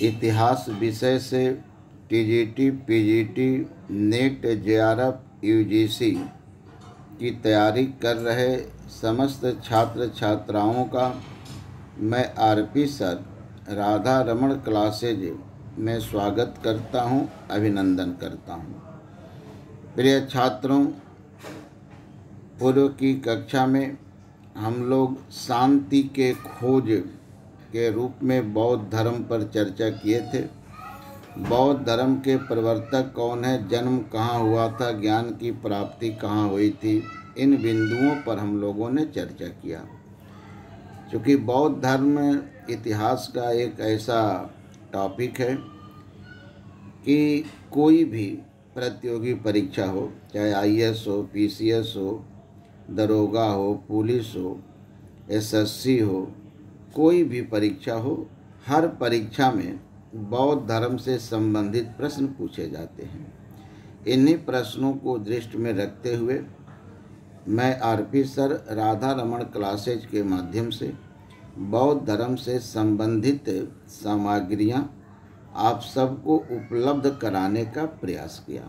इतिहास विषय से TGT, PGT, net, JRF, UGC की तैयारी कर रहे समस्त छात्र छात्राओं का मैं RP sir, Radha Raman classes में स्वागत करता हूं, अभिनंदन करता हूं। प्रिय छात्रों, पूर्व की कक्षा में हम लोग शांति के खोज के रूप में बौद्ध धर्म पर चर्चा किए थे। बौद्ध धर्म के प्रवर्तक कौन है, जन्म कहाँ हुआ था, ज्ञान की प्राप्ति कहाँ हुई थी, इन बिंदुओं पर हम लोगों ने चर्चा किया। क्योंकि बौद्ध धर्म इतिहास का एक ऐसा टॉपिक है कि कोई भी प्रतियोगी परीक्षा हो, चाहे आईएएस हो, पीसीएस हो, दरोगा हो, पुलिस हो, एसएससी हो, कोई भी परीक्षा हो, हर परीक्षा में बौद्ध धर्म से संबंधित प्रश्न पूछे जाते हैं। इन्हीं प्रश्नों को दृष्टि में रखते हुए मैं RP sir, Radha Raman classes के माध्यम से बौद्ध धर्म से संबंधित सामग्रियां आप सबको उपलब्ध कराने का प्रयास किया।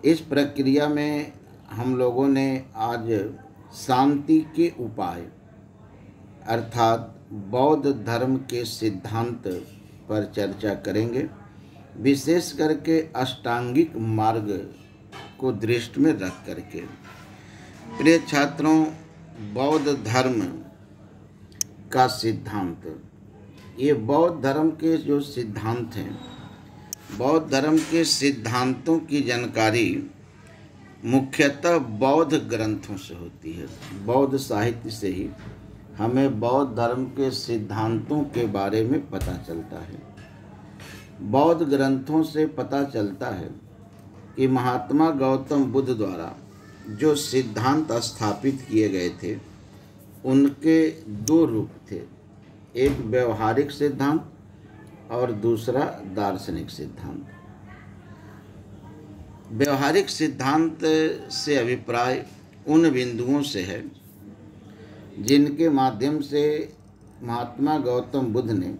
इस प्रक्रिया में हम लोगों ने आज शांति के उपाय अर्थात बौद्ध धर्म के सिद्धांत पर चर्चा करेंगे, विशेष करके अष्टांगिक मार्ग को दृष्टि में रख करके। प्रिय छात्रों, बौद्ध धर्म का सिद्धांत, ये बौद्ध धर्म के जो सिद्धांत हैं, बौद्ध धर्म के सिद्धांतों की जानकारी मुख्यतः बौद्ध ग्रंथों से होती है। बौद्ध साहित्य से ही हमें बौद्ध धर्म के सिद्धांतों के बारे में पता चलता है। बौद्ध ग्रंथों से पता चलता है कि महात्मा गौतम बुद्ध द्वारा जो सिद्धांत स्थापित किए गए थे, उनके दो रूप थे, एक व्यवहारिक सिद्धांत और दूसरा दार्शनिक सिद्धांत। व्यवहारिक सिद्धांत से अभिप्राय उन बिंदुओं से है जिनके माध्यम से महात्मा गौतम बुद्ध ने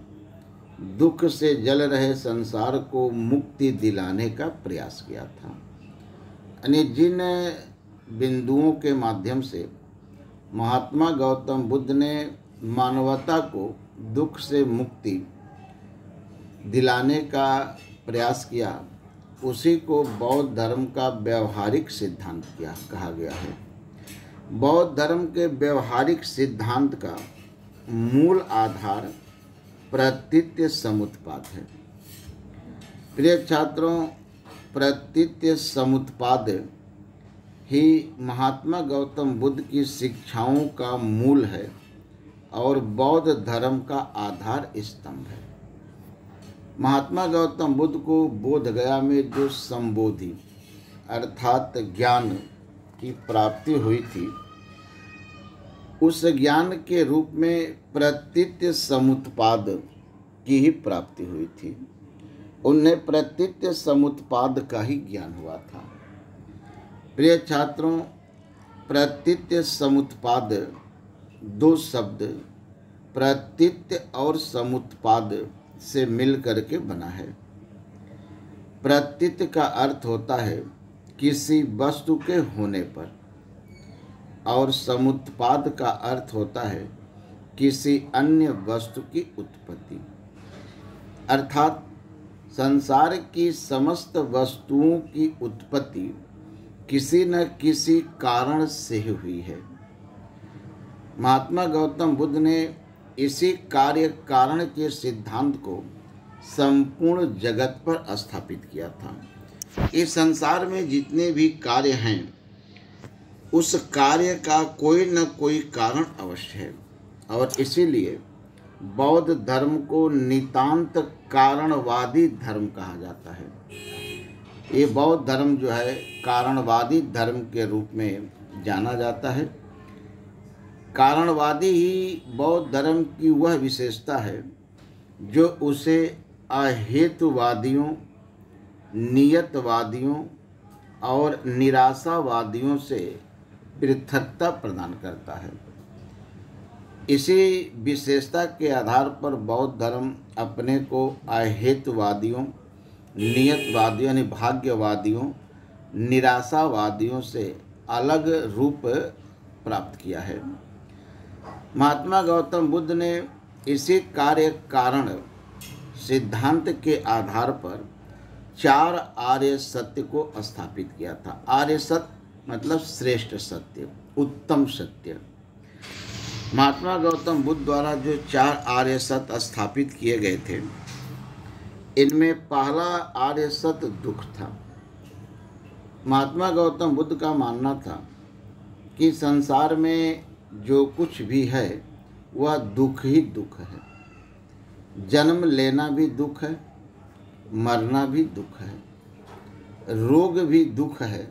दुख से जल रहे संसार को मुक्ति दिलाने का प्रयास किया था। यानी जिन बिंदुओं के माध्यम से महात्मा गौतम बुद्ध ने मानवता को दुख से मुक्ति दिलाने का प्रयास किया, उसी को बौद्ध धर्म का व्यवहारिक सिद्धांत कहा गया है। बौद्ध धर्म के व्यवहारिक सिद्धांत का मूल आधार प्रतीत्य समुत्पाद है। प्रिय छात्रों, प्रतीत्य समुत्पाद ही महात्मा गौतम बुद्ध की शिक्षाओं का मूल है और बौद्ध धर्म का आधार स्तंभ है। महात्मा गौतम बुद्ध को बोध गया में जो संबोधि अर्थात ज्ञान की प्राप्ति हुई थी, उस ज्ञान के रूप में प्रतीत्य समुत्पाद की ही प्राप्ति हुई थी। उन्हें प्रतीत्य समुत्पाद का ही ज्ञान हुआ था। प्रिय छात्रों, प्रतीत्य समुत्पाद दो शब्द प्रतीत्य और समुत्पाद से मिल करके बना है। प्रतीत्य का अर्थ होता है किसी वस्तु के होने पर, और समुत्पाद का अर्थ होता है किसी अन्य वस्तु की उत्पत्ति। अर्थात संसार की समस्त वस्तुओं की उत्पत्ति किसी न किसी कारण से हुई है। महात्मा गौतम बुद्ध ने इसी कार्य कारण के सिद्धांत को संपूर्ण जगत पर स्थापित किया था। इस संसार में जितने भी कार्य हैं, उस कार्य का कोई न कोई कारण अवश्य है, और इसीलिए बौद्ध धर्म को नितांत कारणवादी धर्म कहा जाता है। ये बौद्ध धर्म जो है कारणवादी धर्म के रूप में जाना जाता है। कारणवादी ही बौद्ध धर्म की वह विशेषता है जो उसे अहेतुवादियों, नियतवादियों और निराशावादियों से पृथकता प्रदान करता है। इसी विशेषता के आधार पर बौद्ध धर्म अपने को अहेतुवादियों, नियतवादियों यानी भाग्यवादियों, निराशावादियों से अलग रूप प्राप्त किया है। महात्मा गौतम बुद्ध ने इसी कार्य कारण सिद्धांत के आधार पर 4 आर्य सत्य को स्थापित किया था। आर्य सत्य मतलब श्रेष्ठ सत्य, उत्तम सत्य। महात्मा गौतम बुद्ध द्वारा जो 4 आर्य सत्य स्थापित किए गए थे, इनमें पहला आर्य सत्य दुख था। महात्मा गौतम बुद्ध का मानना था कि संसार में जो कुछ भी है वह दुख ही दुख है। जन्म लेना भी दुख है, मरना भी दुख है, रोग भी दुख है,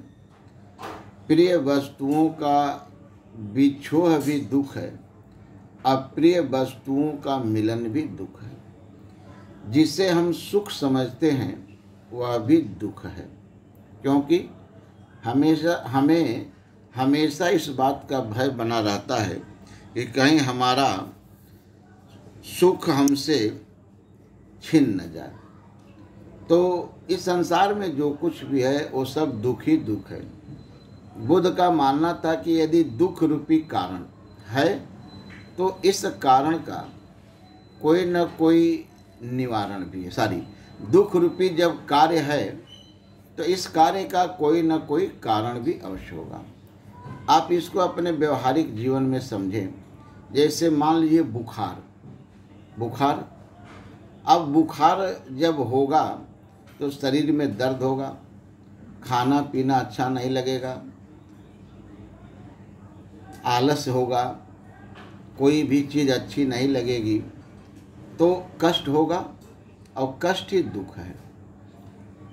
प्रिय वस्तुओं का विछोह भी दुख है, अप्रिय वस्तुओं का मिलन भी दुख है। जिसे हम सुख समझते हैं वह भी दुख है, क्योंकि हमें हमेशा इस बात का भय बना रहता है कि कहीं हमारा सुख हमसे छिन न जाए। तो इस संसार में जो कुछ भी है वो सब दुख ही दुख है। बुद्ध का मानना था कि यदि दुख रूपी कारण है तो इस कारण का कोई न कोई निवारण भी है। दुख रूपी जब कार्य है तो इस कार्य का कोई न कोई कारण भी अवश्य होगा। आप इसको अपने व्यवहारिक जीवन में समझें। जैसे मान लीजिए बुखार, अब बुखार जब होगा तो शरीर में दर्द होगा, खाना पीना अच्छा नहीं लगेगा, आलस होगा, कोई भी चीज़ अच्छी नहीं लगेगी, तो कष्ट होगा और कष्ट ही दुख है।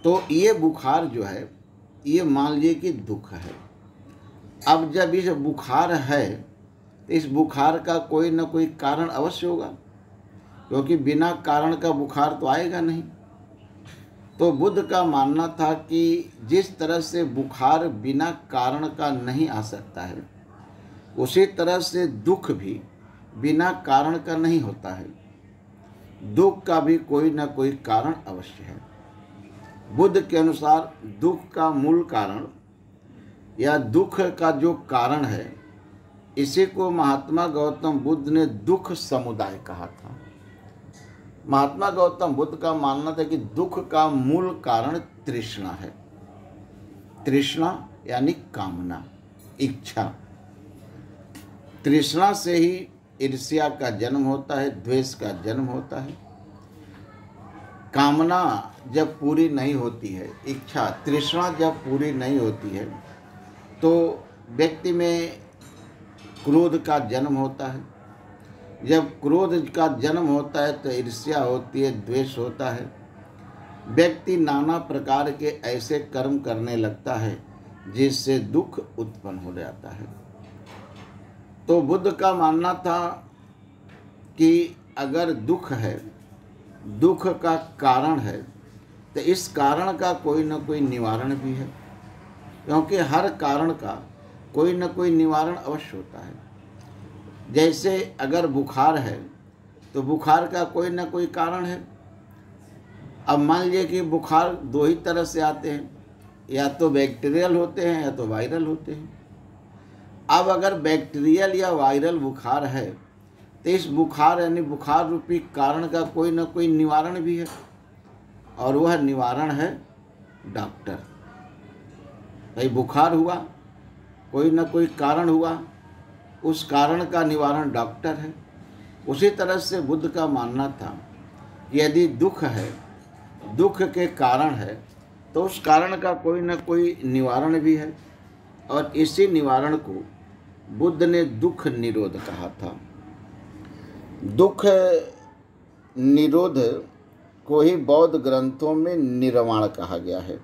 तो ये बुखार जो है ये मान लीजिए कि दुख है। अब जब इस बुखार है तो इस बुखार का कोई न कोई कारण अवश्य होगा, क्योंकि बिना कारण का बुखार तो आएगा नहीं। तो बुद्ध का मानना था कि जिस तरह से बुखार बिना कारण का नहीं आ सकता है, उसी तरह से दुख भी बिना कारण का नहीं होता है। दुख का भी कोई न कोई कारण अवश्य है। बुद्ध के अनुसार दुख का मूल कारण या दुख का जो कारण है, इसी को महात्मा गौतम बुद्ध ने दुख समुदाय कहा था। महात्मा गौतम बुद्ध का मानना था कि दुख का मूल कारण तृष्णा है। तृष्णा यानी कामना, इच्छा। तृष्णा से ही ईर्ष्या का जन्म होता है, द्वेष का जन्म होता है। कामना जब पूरी नहीं होती है, इच्छा तृष्णा जब पूरी नहीं होती है, तो व्यक्ति में क्रोध का जन्म होता है। जब क्रोध का जन्म होता है तो ईर्ष्या होती है, द्वेष होता है। व्यक्ति नाना प्रकार के ऐसे कर्म करने लगता है जिससे दुख उत्पन्न हो जाता है। तो बुद्ध का मानना था कि अगर दुख है, दुख का कारण है, तो इस कारण का कोई न कोई निवारण भी है, क्योंकि हर कारण का कोई न कोई निवारण अवश्य होता है। जैसे अगर बुखार है तो बुखार का कोई न कोई कारण है। अब मान लीजिए कि बुखार 2 ही तरह से आते हैं, या तो बैक्टीरियल होते हैं या तो वायरल होते हैं। अब अगर बैक्टीरियल या वायरल बुखार है तो इस बुखार यानी बुखार रूपी कारण का कोई न कोई निवारण भी है, और वह निवारण है डॉक्टर। भाई बुखार हुआ, कोई न कोई कारण हुआ, उस कारण का निवारण डॉक्टर है। उसी तरह से बुद्ध का मानना था कि यदि दुख है, दुख के कारण है, तो उस कारण का कोई न कोई निवारण भी है, और इसी निवारण को बुद्ध ने दुख निरोध कहा था। दुख निरोध को ही बौद्ध ग्रंथों में निर्वाण कहा गया है।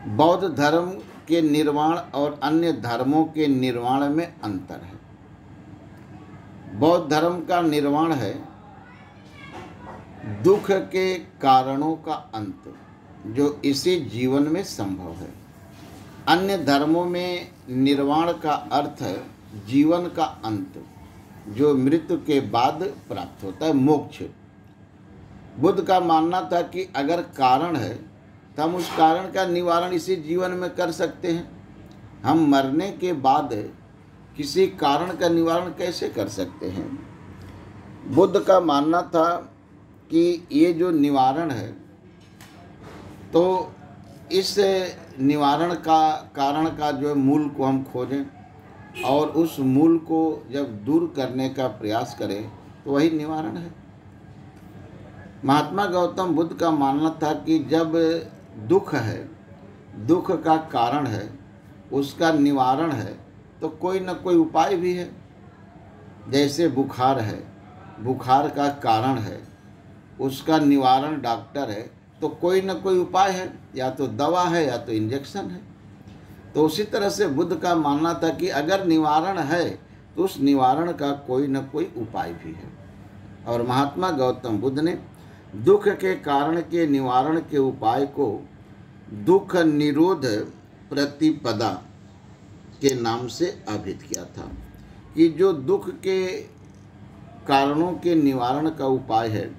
बौद्ध धर्म के निर्वाण और अन्य धर्मों के निर्वाण में अंतर है। बौद्ध धर्म का निर्वाण है दुख के कारणों का अंत, जो इसी जीवन में संभव है। अन्य धर्मों में निर्वाण का अर्थ है जीवन का अंत जो मृत्यु के बाद प्राप्त होता है, मोक्ष। बुद्ध का मानना था कि अगर कारण है तो हम उस कारण का निवारण इसी जीवन में कर सकते हैं। हम मरने के बाद किसी कारण का निवारण कैसे कर सकते हैं? बुद्ध का मानना था कि ये जो निवारण है, तो इस निवारण का कारण का जो मूल को हम खोजें और उस मूल को जब दूर करने का प्रयास करें तो वही निवारण है। महात्मा गौतम बुद्ध का मानना था कि जब दुख है, दुख का कारण है, उसका निवारण है, तो कोई न कोई उपाय भी है। जैसे बुखार है, बुखार का कारण है, उसका निवारण डॉक्टर है, तो कोई न कोई उपाय है, या तो दवा है या तो इंजेक्शन है। तो उसी तरह से बुद्ध का मानना था कि अगर निवारण है तो उस निवारण का कोई न कोई उपाय भी है। और महात्मा गौतम बुद्ध ने दुख के कारण के निवारण के उपाय को दुख निरोध प्रतिपदा के नाम से अभिहित किया था, कि जो दुख के कारणों के निवारण का उपाय है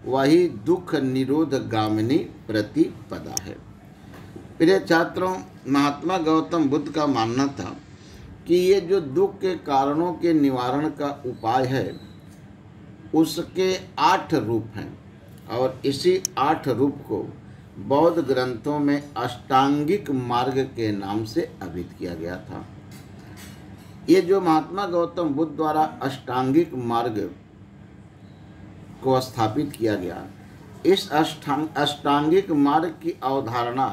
वही दुख निरोध गामिनी प्रतिपदा है। प्रिय छात्रों, महात्मा गौतम बुद्ध का मानना था कि ये जो दुख के कारणों के निवारण का उपाय है उसके 8 रूप हैं, और इसी 8 रूप को बौद्ध ग्रंथों में अष्टांगिक मार्ग के नाम से अभिहित किया गया था। ये जो महात्मा गौतम बुद्ध द्वारा अष्टांगिक मार्ग को स्थापित किया गया, इस अष्टांगिक मार्ग की अवधारणा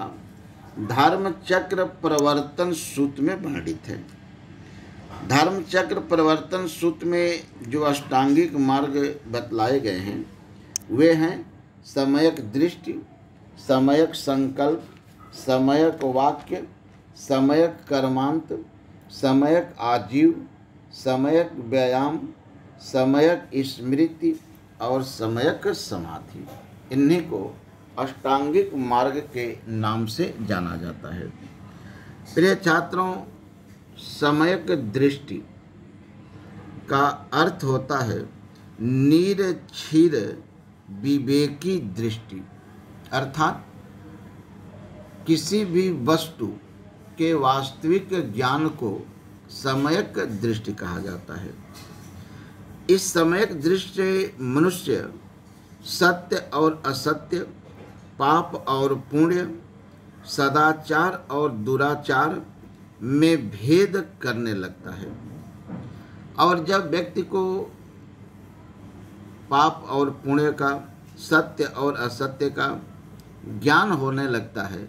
धर्म चक्र प्रवर्तन सूत्र में वर्णित है। धर्म चक्र प्रवर्तन सूत्र में जो अष्टांगिक मार्ग बतलाए गए हैं वे हैं सम्यक दृष्टि, सम्यक संकल्प, सम्यक वाक्य, सम्यक कर्मांत, सम्यक आजीव, सम्यक व्यायाम, सम्यक स्मृति और सम्यक समाधि। इन्हीं को अष्टांगिक मार्ग के नाम से जाना जाता है। प्रिय छात्रों, सम्यक दृष्टि का अर्थ होता है निरक्षीर विवेकी दृष्टि, अर्थात किसी भी वस्तु के वास्तविक ज्ञान को सम्यक दृष्टि कहा जाता है। इस सम्यक दृष्टि से मनुष्य सत्य और असत्य, पाप और पुण्य, सदाचार और दुराचार में भेद करने लगता है। और जब व्यक्ति को पाप और पुण्य का, सत्य और असत्य का ज्ञान होने लगता है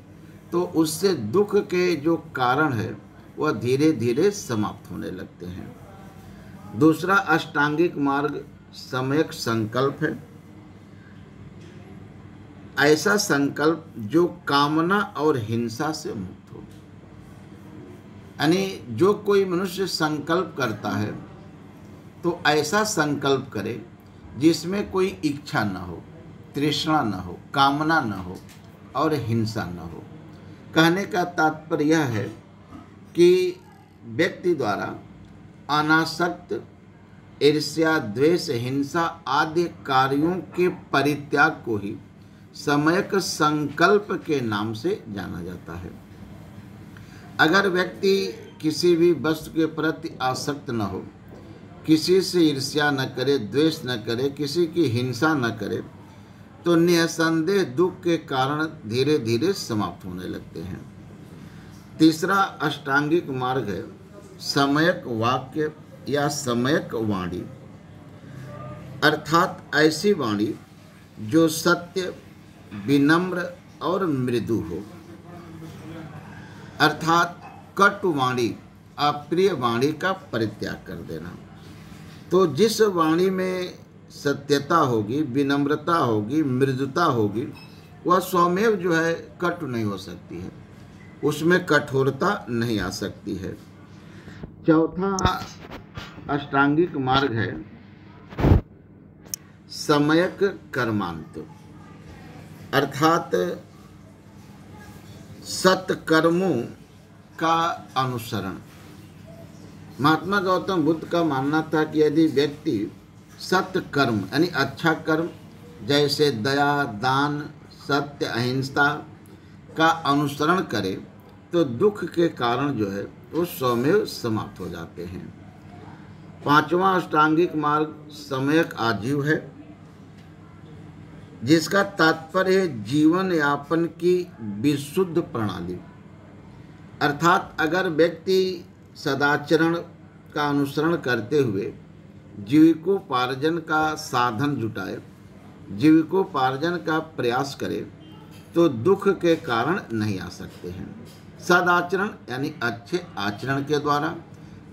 तो उससे दुख के जो कारण है वह धीरे धीरे समाप्त होने लगते हैं। दूसरा अष्टांगिक मार्ग सम्यक संकल्प है। ऐसा संकल्प जो कामना और हिंसा से मुक्त हो, यानी जो कोई मनुष्य संकल्प करता है तो ऐसा संकल्प करे जिसमें कोई इच्छा न हो, तृष्णा न हो, कामना न हो और हिंसा न हो। कहने का तात्पर्य यह है कि व्यक्ति द्वारा अनासक्त ईर्ष्या, द्वेष, हिंसा आदि कार्यों के परित्याग को ही सम्यक संकल्प के नाम से जाना जाता है। अगर व्यक्ति किसी भी वस्तु के प्रति आसक्त न हो, किसी से ईर्ष्या न करे, द्वेष न करे, किसी की हिंसा न करे, तो निसंदेह दुख के कारण धीरे धीरे समाप्त होने लगते हैं। तीसरा अष्टांगिक मार्ग है सम्यक वाक्य या सम्यक वाणी, अर्थात ऐसी वाणी जो सत्य, विनम्र और मृदु हो, अर्थात कटु वाणी, अप्रिय वाणी का परित्याग कर देना। तो जिस वाणी में सत्यता होगी, विनम्रता होगी, मृदुता होगी, वह स्वमेव जो है कटु नहीं हो सकती है, उसमें कठोरता नहीं आ सकती है। चौथा अष्टांगिक मार्ग है सम्यक कर्मांत, अर्थात सत्कर्मों का अनुसरण। महात्मा गौतम बुद्ध का मानना था कि यदि व्यक्ति सत्य कर्म यानी अच्छा कर्म जैसे दया, दान, सत्य, अहिंसा का अनुसरण करे तो दुख के कारण जो है वो स्वमेव समाप्त हो जाते हैं। पांचवा अष्टांगिक मार्ग सम्यक आजीव है, जिसका तात्पर्य है जीवन यापन की विशुद्ध प्रणाली। अर्थात अगर व्यक्ति सदाचरण का अनुसरण करते हुए जीविकोपार्जन का साधन जुटाए, जीविकोपार्जन का प्रयास करे तो दुख के कारण नहीं आ सकते हैं। सदाचरण यानी अच्छे आचरण के द्वारा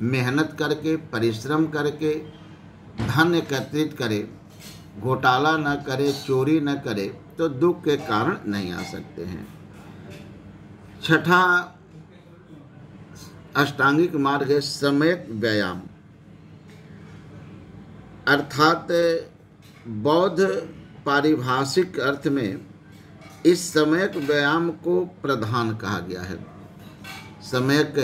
मेहनत करके, परिश्रम करके धन एकत्रित करे, घोटाला न करे, चोरी न करे तो दुख के कारण नहीं आ सकते हैं। छठा अष्टांगिक मार्ग है सम्यक व्यायाम। अर्थात बौद्ध पारिभाषिक अर्थ में इस सम्यक व्यायाम को प्रधान कहा गया है। सम्यक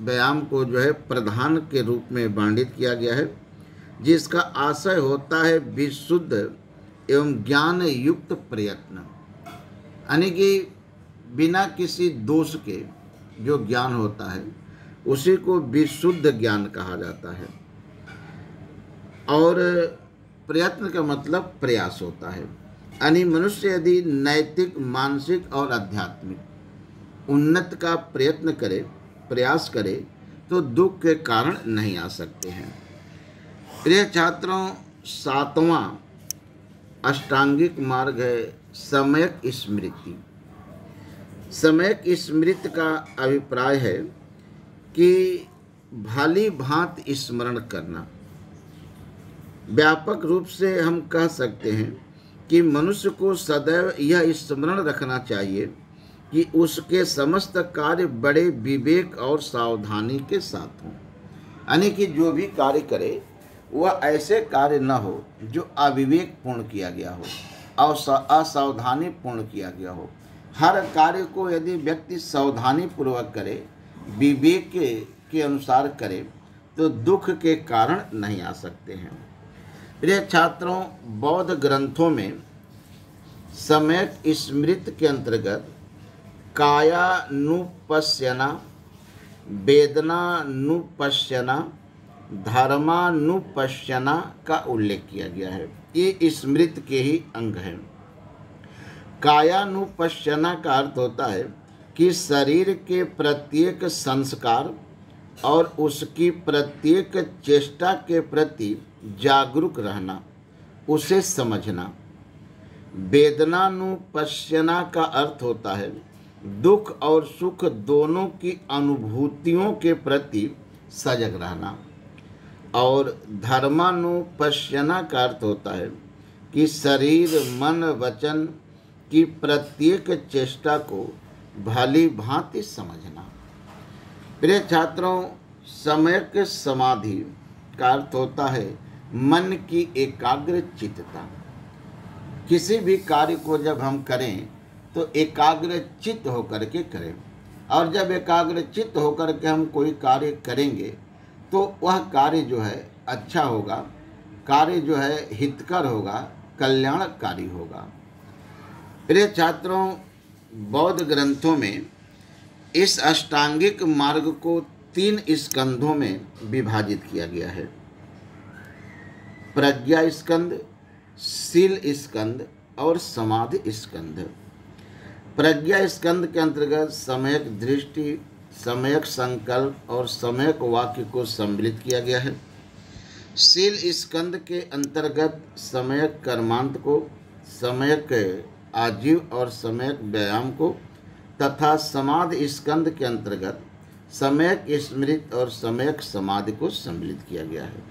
व्यायाम को जो है प्रधान के रूप में वर्णित किया गया है, जिसका आशय होता है विशुद्ध एवं ज्ञान युक्त प्रयत्न, यानी कि बिना किसी दोष के जो ज्ञान होता है उसी को विशुद्ध ज्ञान कहा जाता है। और प्रयत्न का मतलब प्रयास होता है, यानी मनुष्य यदि नैतिक, मानसिक और आध्यात्मिक उन्नति का प्रयत्न करे, प्रयास करे तो दुख के कारण नहीं आ सकते हैं। प्रिय छात्रों, सातवां अष्टांगिक मार्ग है सम्यक स्मृति। सम्यक स्मृति का अभिप्राय है कि भली भांति स्मरण करना। व्यापक रूप से हम कह सकते हैं कि मनुष्य को सदैव यह स्मरण रखना चाहिए कि उसके समस्त कार्य बड़े विवेक और सावधानी के साथ हों, यानी कि जो भी कार्य करे वह ऐसे कार्य न हो जो अविवेक पूर्ण किया गया हो और असावधानी पूर्ण किया गया हो। हर कार्य को यदि व्यक्ति सावधानी पूर्वक करे, विवेक के अनुसार करे तो दुख के कारण नहीं आ सकते हैं। प्रिय छात्रों, बौद्ध ग्रंथों में सम्यक स्मृति के अंतर्गत कायानुपश्यना, वेदनानुपश्यना, धर्मानुपश्यना का उल्लेख किया गया है। ये स्मृति के ही अंग हैं। कायानुपश्यना का अर्थ होता है कि शरीर के प्रत्येक संस्कार और उसकी प्रत्येक चेष्टा के प्रति जागरूक रहना, उसे समझना। वेदनानुपश्यना का अर्थ होता है दुख और सुख दोनों की अनुभूतियों के प्रति सजग रहना। और धर्मानुपश्यना का अर्थ होता है कि शरीर, मन, वचन की प्रत्येक चेष्टा को भली भांति समझना। प्रिय छात्रों, सम्यक समाधि का अर्थ होता है मन की एकाग्र चित्तता। किसी भी कार्य को जब हम करें तो एकाग्र चित्त होकर के करें, और जब एकाग्र चित्त होकर के हम कोई कार्य करेंगे तो वह कार्य जो है अच्छा होगा, कार्य जो है हितकर होगा, कल्याणकारी होगा। प्रिय छात्रों, बौद्ध ग्रंथों में इस अष्टांगिक मार्ग को 3 स्कंधों में विभाजित किया गया है। प्रज्ञा स्कंध, शील स्कंध और समाधि स्कंध। प्रज्ञा स्कंध के अंतर्गत सम्यक दृष्टि, सम्यक संकल्प और सम्यक वाक्य को सम्मिलित किया गया है। शील स्कंध के अंतर्गत सम्यक कर्मांत को, सम्यक आजीव और सम्यक व्यायाम को, तथा समाधि स्कंध के अंतर्गत सम्यक स्मृति और सम्यक समाधि को सम्मिलित किया गया है।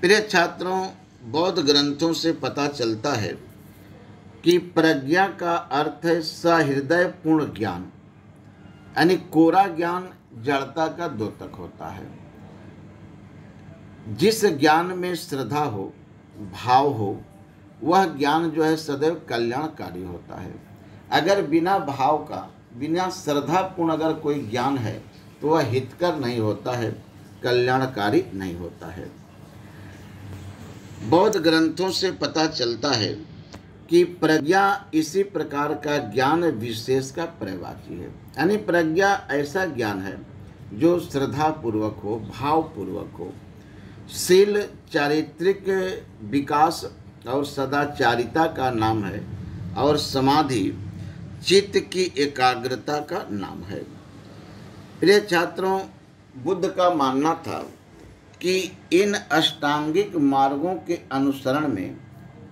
प्रिय छात्रों, बौद्ध ग्रंथों से पता चलता है कि प्रज्ञा का अर्थ है सहृदय पूर्ण ज्ञान, यानी कोरा ज्ञान जड़ता का द्योतक होता है। जिस ज्ञान में श्रद्धा हो, भाव हो, वह ज्ञान जो है सदैव कल्याणकारी होता है। अगर बिना भाव का, बिना श्रद्धापूर्ण अगर कोई ज्ञान है तो वह हितकर नहीं होता है, कल्याणकारी नहीं होता है। बौद्ध ग्रंथों से पता चलता है कि प्रज्ञा इसी प्रकार का ज्ञान विशेष का प्रवाची है। यानी प्रज्ञा ऐसा ज्ञान है जो श्रद्धा पूर्वक हो, भाव पूर्वक हो, शील, चारित्रिक विकास और सदाचारिता का नाम है, और समाधि चित्त की एकाग्रता का नाम है। प्रिय छात्रों, बुद्ध का मानना था कि इन अष्टांगिक मार्गों के अनुसरण में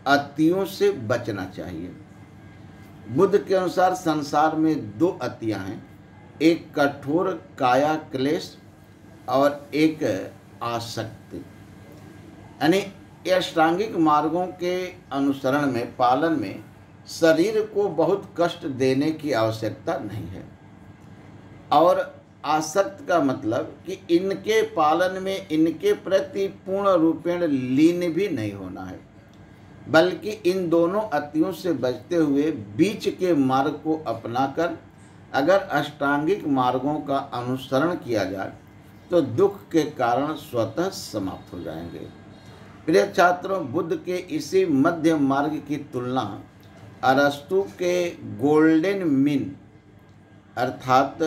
अतियों से बचना चाहिए। बुद्ध के अनुसार संसार में दो अतियां हैं, एक कठोर काया क्लेश और एक आसक्ति। यानी अष्टांगिक मार्गों के अनुसरण में, पालन में शरीर को बहुत कष्ट देने की आवश्यकता नहीं है, और आसक्त का मतलब कि इनके पालन में इनके प्रति पूर्ण रूपेण लीन भी नहीं होना है, बल्कि इन दोनों अतियों से बचते हुए बीच के मार्ग को अपनाकर अगर अष्टांगिक मार्गों का अनुसरण किया जाए तो दुख के कारण स्वतः समाप्त हो जाएंगे। प्रिय छात्रों, बुद्ध के इसी मध्य मार्ग की तुलना अरस्तु के गोल्डन मीन अर्थात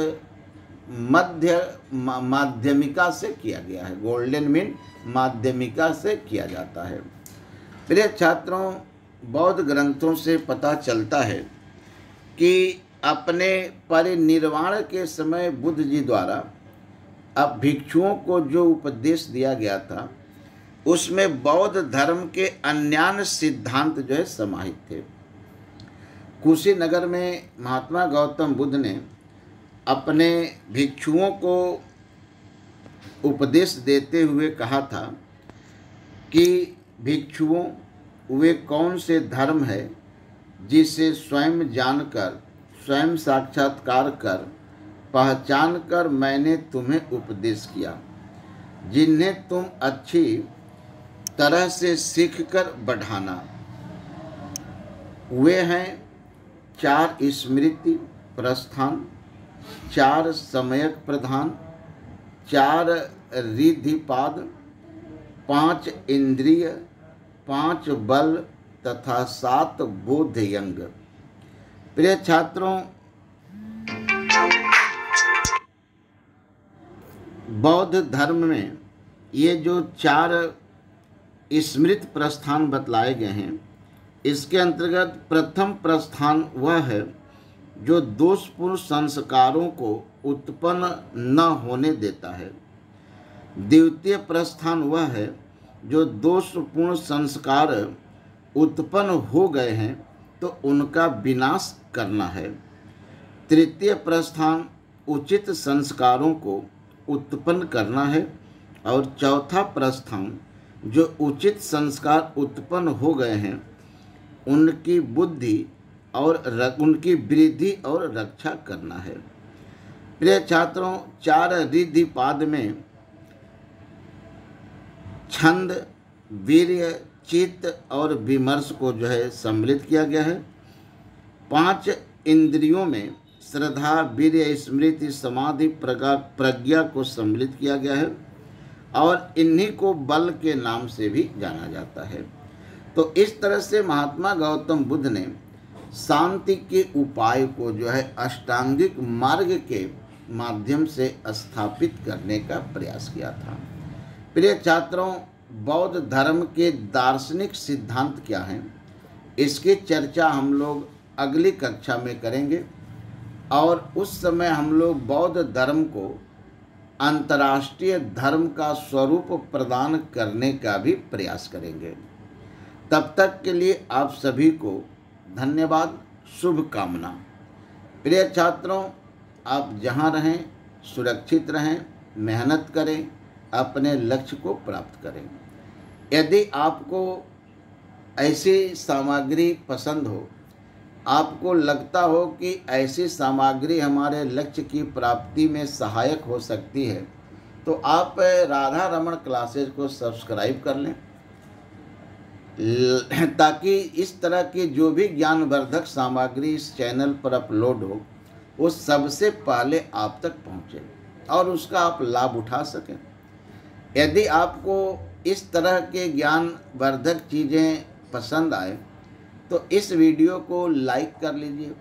माध्यमिका से किया गया है। गोल्डन मीन माध्यमिका से किया जाता है। प्रिय छात्रों, बौद्ध ग्रंथों से पता चलता है कि अपने परिनिर्वाण के समय बुद्ध जी द्वारा अब भिक्षुओं को जो उपदेश दिया गया था उसमें बौद्ध धर्म के अन्यान्य सिद्धांत जो है समाहित थे। कुशीनगर में महात्मा गौतम बुद्ध ने अपने भिक्षुओं को उपदेश देते हुए कहा था कि भिक्षुओं, वे कौन से धर्म है जिसे स्वयं जानकर, स्वयं साक्षात्कार कर, पहचान कर मैंने तुम्हें उपदेश किया, जिन्हें तुम अच्छी तरह से सीख कर बढ़ाना। वे हैं 4 स्मृति प्रस्थान, 4 सम्यक प्रधान, 4 रिद्धिपाद, 5 इंद्रिय, 5 बल तथा 7 बोधयंग। प्रिय छात्रों, बौद्ध धर्म में ये जो 4 स्मृत प्रस्थान बतलाए गए हैं, इसके अंतर्गत प्रथम प्रस्थान वह है जो दोषपूर्ण संस्कारों को उत्पन्न न होने देता है। द्वितीय प्रस्थान वह है जो दोषपूर्ण संस्कार उत्पन्न हो गए हैं तो उनका विनाश करना है। तृतीय प्रस्थान उचित संस्कारों को उत्पन्न करना है, और चौथा प्रस्थान जो उचित संस्कार उत्पन्न हो गए हैं उनकी बुद्धि और उनकी वृद्धि और रक्षा करना है। प्रिय छात्रों, 4 रिद्धिपाद में छंद, वीर्य, चित्त और विमर्श को जो है सम्मिलित किया गया है। 5 इंद्रियों में श्रद्धा, वीर्य, स्मृति, समाधि, प्रज्ञा को सम्मिलित किया गया है, और इन्हीं को बल के नाम से भी जाना जाता है। तो इस तरह से महात्मा गौतम बुद्ध ने शांति के उपाय को जो है अष्टांगिक मार्ग के माध्यम से स्थापित करने का प्रयास किया था। प्रिय छात्रों, बौद्ध धर्म के दार्शनिक सिद्धांत क्या हैं, इसकी चर्चा हम लोग अगली कक्षा में करेंगे, और उस समय हम लोग बौद्ध धर्म को अंतर्राष्ट्रीय धर्म का स्वरूप प्रदान करने का भी प्रयास करेंगे। तब तक के लिए आप सभी को धन्यवाद, शुभकामना। प्रिय छात्रों, आप जहाँ रहें सुरक्षित रहें, मेहनत करें, अपने लक्ष्य को प्राप्त करें। यदि आपको ऐसी सामग्री पसंद हो, आपको लगता हो कि ऐसी सामग्री हमारे लक्ष्य की प्राप्ति में सहायक हो सकती है, तो आप राधा रमण क्लासेज को सब्सक्राइब कर लें, ताकि इस तरह की जो भी ज्ञानवर्धक सामग्री इस चैनल पर अपलोड हो वो सबसे पहले आप तक पहुंचे और उसका आप लाभ उठा सकें। यदि आपको इस तरह के ज्ञानवर्धक चीज़ें पसंद आए तो इस वीडियो को लाइक कर लीजिए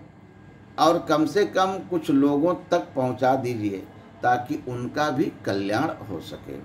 और कम से कम कुछ लोगों तक पहुंचा दीजिए ताकि उनका भी कल्याण हो सके।